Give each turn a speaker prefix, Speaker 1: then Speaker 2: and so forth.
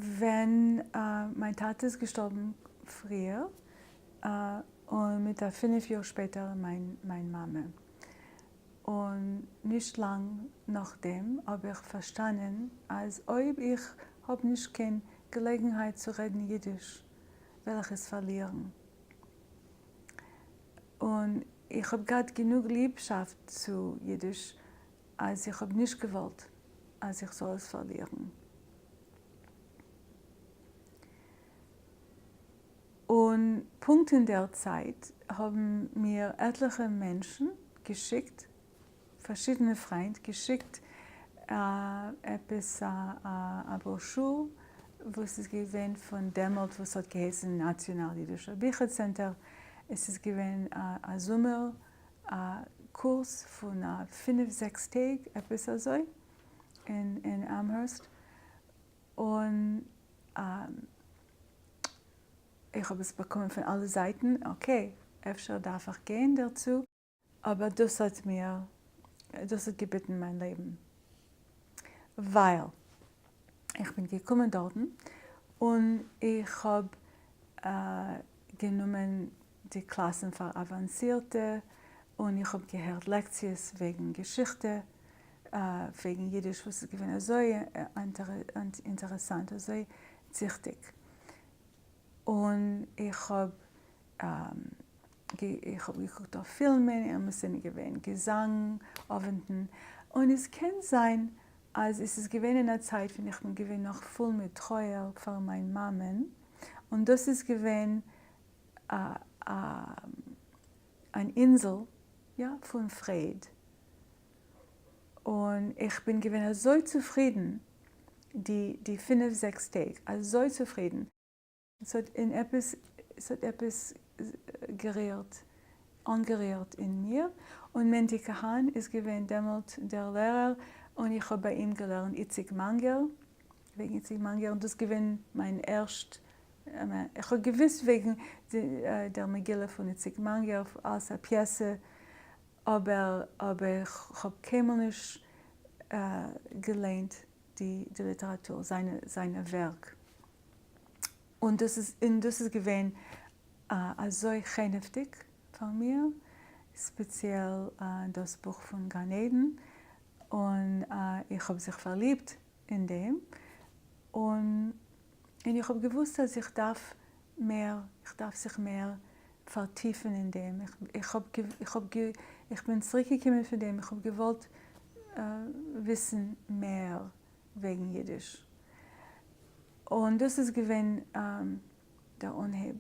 Speaker 1: wenn mein Tate ist gestorben früher und mit der 5 Jahre später meine Mama. Und nicht lang nachdem habe ich verstanden, als ob ich habe nicht keine Gelegenheit zu reden Jiddisch, will ich es verlieren. Und ich habe gerade genug Liebschaft zu Jiddisch, als ich habe nicht gewollt, als ich soll es verlieren. Und Punkt in der Zeit haben mir etliche Menschen geschickt, verschiedene Freunde geschickt, etwas, eine Broschüre, was es gewesen von damals, was hat geheißen National-Jüdischer Büchercenter. Es ist gewesen ein Sommerkurs von 5-6 Tagen, etwas so, in Amherst. Und ich habe es bekommen von allen Seiten. Okay, öfter darf ich gehen dazu, aber das hat gebeten mein Leben. Weil ich bin gekommen dort und ich habe genommen die Klassen für Avancierte und ich habe gehört Lektionen wegen Geschichte, wegen Jiddisch, was es gewesen so interessant, so wichtig. Und ich habe geguckt auf Filme, wir sind gewesen Gesang, Abenden. Und es kann sein, als es ist gewesen in der Zeit, wenn ich bin gewesen noch voll mit Treue für meine Mamen. Und das ist gewesen eine Insel, ja, von Frieden. Und ich bin gewesen so zufrieden, die 5-6 Tage, also so zufrieden. Es hat etwas angerührt in mir. Und Menti Kahan ist gewesen damals der Lehrer und ich habe bei ihm gelernt Itzik Manger, wegen Itzik Manger. Und das gewesen mein erst, ich habe gewiss wegen der Megille von Itzik Manger als eine Pièce, aber ich habe keinmal nicht gelernt die Literatur, seine Werk. Und das ist gewesen so heftig von mir, speziell das Buch von Gan Eden. Und ich habe sich verliebt in dem. Und ich habe gewusst, dass ich darf sich mehr vertiefen in dem. Ich bin zurückgekommen von dem. Ich habe gewollt wissen mehr wegen Jiddisch. Und das ist gewesen der Unheil